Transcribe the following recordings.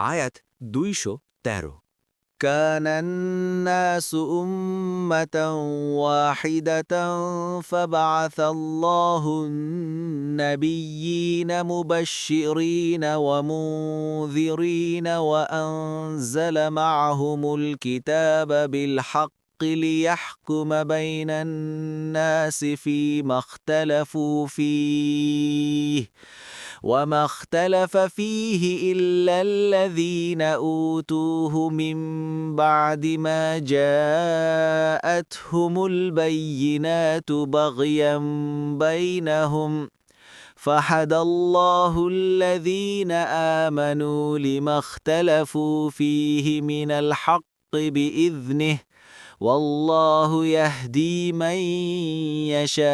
আয়াত 213। كان الناس أمة واحدة فبعث الله النبيين مبشرين ومنذرين وأنزل معهم الكتاب بالحق ليحكم بين الناس فيما اختلفوا فيه وما اختلف فيه إلا الذين أوتوه من بعد ما جاءتهم البينات بغيا بينهم فهدى الله الذين آمنوا لما اختلفوا فيه من الحق بإذنه والله يهدي من يشاء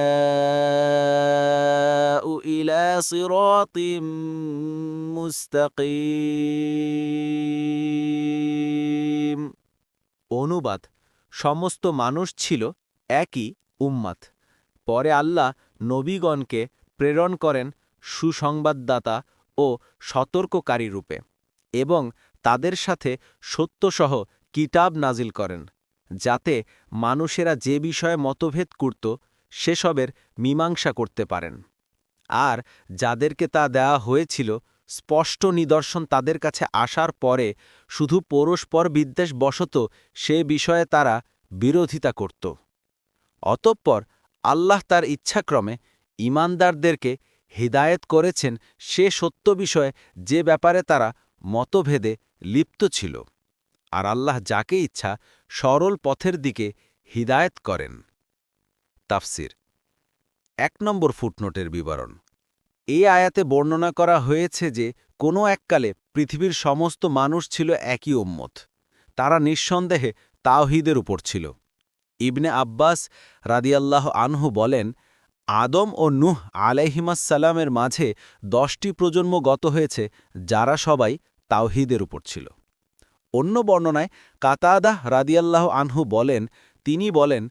إلى صراط মুস্তাকিম। অনুবাদ: সমস্ত মানুষ ছিল একই উম্মাত। পরে আল্লাহ নবীগণকে প্রেরণ করেন সুসংবাদদাতা ও সতর্ককারী রূপে এবং তাদের সাথে সত্যসহ কিতাব নাজিল করেন, যাতে মানুষেরা যে বিষয়ে মতভেদ করত সেসবের মীমাংসা করতে পারেন। আর যাদেরকে তা দেওয়া হয়েছিল স্পষ্ট নিদর্শন তাদের কাছে আসার পরে শুধু পরস্পর বিদ্বেষবশত সে বিষয়ে তারা বিরোধিতা করত। অতঃপর আল্লাহ তার ইচ্ছাক্রমে ঈমানদারদেরকে হিদায়েত করেছেন সে সত্য বিষয়ে যে ব্যাপারে তারা মতভেদে লিপ্ত ছিল, আর আল্লাহ যাকে ইচ্ছা সরল পথের দিকে হিদায়েত করেন। তাফসির। 1 নম্বর ফুটনোটের বিবরণ। এই আয়াতে বর্ণনা করা হয়েছে যে কোনো এককালে পৃথিবীর সমস্ত মানুষ ছিল একই উম্মত। তারা নিঃসন্দেহে তাওহীদের উপর ছিল। ইবনে আব্বাস রাদিয়াল্লাহ আনহু বলেন, আদম ও নূহ আলাইহিমাসসালামের মাঝে 10টি প্রজন্ম গত হয়েছে যারা সবাই তাওহীদের উপর ছিল। অন্য বর্ণনায় কাতাদাহ রাদিয়াল্লাহ আনহু বলেন, তিনি বলেন,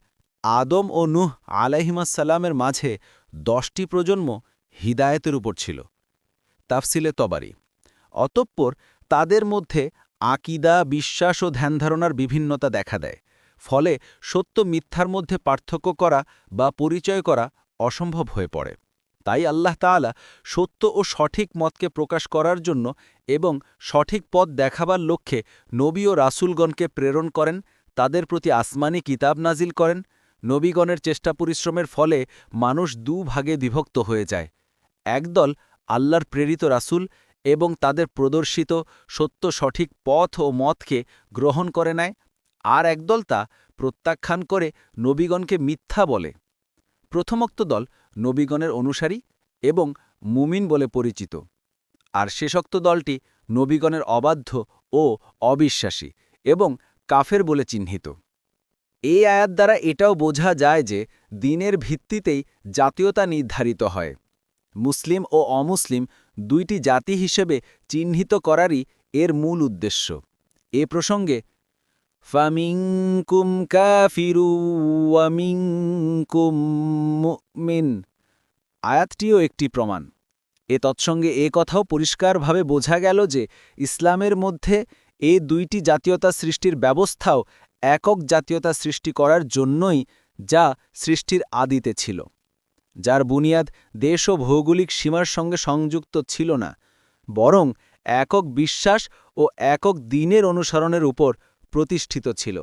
আদম ও নূহ আলাইহিমাসসালামের মাঝে 10টি প্রজন্ম হিদায়েতের উপর ছিল। তাফসিলে তবারি। অতঃপর তাদের মধ্যে আকিদা, বিশ্বাস ও ধ্যানধারণার বিভিন্নতা দেখা দেয়, ফলে সত্য মিথ্যার মধ্যে পার্থক্য করা বা পরিচয় করা অসম্ভব হয়ে পড়ে। তাই আল্লাহ তাআলা সত্য ও সঠিক মতকে প্রকাশ করার জন্য এবং সঠিক পথ দেখাবার লক্ষ্যে নবী ও রাসূলগণকে প্রেরণ করেন, তাদের প্রতি আসমানি কিতাব নাজিল করেন। নবীগণের চেষ্টা পরিশ্রমের ফলে মানুষ দুভাগে বিভক্ত হয়ে যায়। একদল আল্লাহর প্রেরিত রাসূল এবং তাদের প্রদর্শিত সত্য সঠিক পথ ও মতকে গ্রহণ করে নেয়, আর একদল তা প্রত্যাখ্যান করে নবীগণকে মিথ্যা বলে। প্রথমোক্ত দল নবীগণের অনুসারী এবং মুমিন বলে পরিচিত, আর শেষোক্ত দলটি নবীগণের অবাধ্য ও অবিশ্বাসী এবং কাফের বলে চিহ্নিত। এই আয়াত দ্বারা এটাও বোঝা যায় যে দ্বীনের ভিত্তিতেই জাতীয়তা নির্ধারিত হয়। মুসলিম ও অমুসলিম দুইটি জাতি হিসেবে চিহ্নিত করারই এর মূল উদ্দেশ্য। এ প্রসঙ্গে ফামিনকুম কাফিরু ওয়া মিনকুম মুমিন আয়াতটিও একটি প্রমাণ। এ তৎসঙ্গে এ কথাও পরিষ্কারভাবে বোঝা গেল যে ইসলামের মধ্যে এ দুইটি জাতীয়তা সৃষ্টির ব্যবস্থাও একক জাতীয়তা সৃষ্টি করার জন্যই, যা সৃষ্টির আদিতে ছিল, যার বুনিয়াদ দেশ ও ভৌগোলিক সীমার সঙ্গে সংযুক্ত ছিল না, বরং একক বিশ্বাস ও একক দ্বীনের অনুসরণের উপর প্রতিষ্ঠিত ছিল।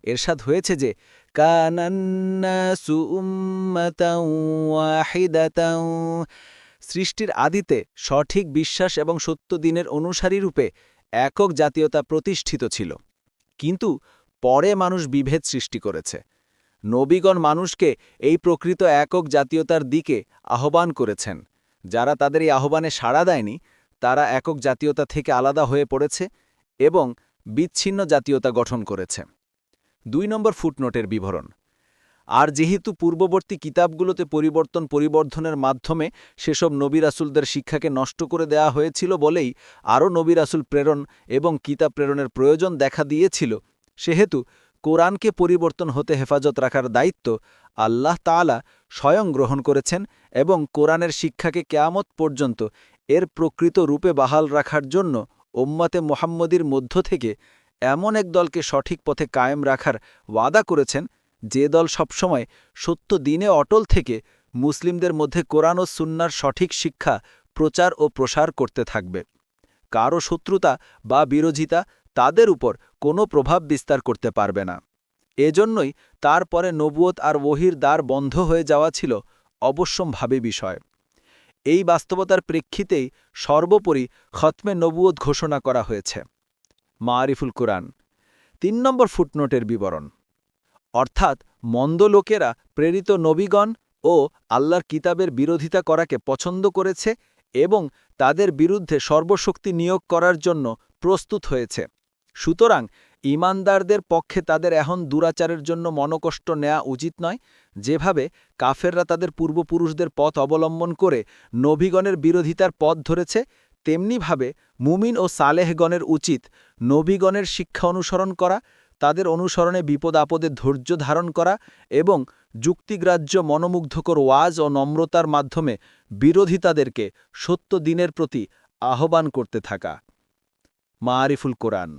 এরশাদ হয়েছে যে কানান্নাসু উম্মাতাও ওয়াহিদাতাও, সৃষ্টির আদিতে সঠিক বিশ্বাস এবং সত্য দ্বীনের অনুসারী রূপে একক জাতীয়তা প্রতিষ্ঠিত ছিল, কিন্তু পরে মানুষ বিভেদ সৃষ্টি করেছে। নবীগণ মানুষকে এই প্রকৃত একক জাতীয়তার দিকে আহ্বান করেছেন। যারা তাদের এই আহ্বানে সাড়া দেয়নি তারা একক জাতীয়তা থেকে আলাদা হয়ে পড়েছে এবং বিচ্ছিন্ন জাতীয়তা গঠন করেছে। 2 নম্বর ফুটনোটের বিবরণ। আর যেহেতু পূর্ববর্তী কিতাবগুলোতে পরিবর্ধনের মাধ্যমে সেসব নবী রাসূলদের শিক্ষাকে নষ্ট করে দেয়া হয়েছিল বলেই আরও নবী রাসূল প্রেরণ এবং কিতাব প্রেরণের প্রয়োজন দেখা দিয়েছিল, সেহেতু কোরআনকে পরিবর্তন হতে হেফাজত রাখার দায়িত্ব আল্লাহ তাআলা স্বয়ং গ্রহণ করেছেন এবং কোরআনের শিক্ষাকে কিয়ামত পর্যন্ত এর প্রকৃত রূপে বাহাল রাখার জন্য উম্মতে মুহাম্মদীর মধ্য থেকে এমন এক দলকে সঠিক পথে কায়েম রাখার ওয়াদা করেছেন, যে দল সবসময় সত্য দিনে অটল থেকে মুসলিমদের মধ্যে কোরআন ও সুন্নাহর সঠিক শিক্ষা প্রচার ও প্রসার করতে থাকবে। কারও শত্রুতা বা বিরোধিতা তাদের উপর কোনো প্রভাব বিস্তার করতে পারবে না। এজন্যই তারপরে নবুয়ত আর ওহির দ্বার বন্ধ হয়ে যাওয়া ছিল অবশ্যম্ভাবী বিষয়। এই বাস্তবতার প্রেক্ষিতেই সর্বোপরি খতমে নবুয়ত ঘোষণা করা হয়েছে। মাআরিফুল কুরআন ৩ নম্বর ফুটনোটের বিবরণ, অর্থাৎ মন্দ লোকেরা প্রেরিত নবীগণ ও আল্লাহর কিতাবের বিরোধিতা করাকে পছন্দ করেছে এবং তাদের বিরুদ্ধে সর্বশক্তি নিয়োগ করার জন্য প্রস্তুত হয়েছে। সুতরাং ঈমানদারদের পক্ষে তাদের এখন দুরাচারের জন্য মনকষ্ট নেওয়া উচিত নয়। যেভাবে কাফেররা তাদের পূর্বপুরুষদের পথ অবলম্বন করে নবীগণের বিরোধিতার পথ ধরেছে, তেমনিভাবে মুমিন ও সালেহগণের উচিত নবীগণের শিক্ষা অনুসরণ করা, তাদের অনুসরণে বিপদ আপদে ধৈর্য ধারণ করা এবং যুক্তিগ্রাহ্য মনোমুগ্ধকর ওয়াজ ও নম্রতার মাধ্যমে বিরোধিতাদেরকে সত্য দিনের প্রতি আহ্বান করতে থাকা। মাআরিফুল কুরআন।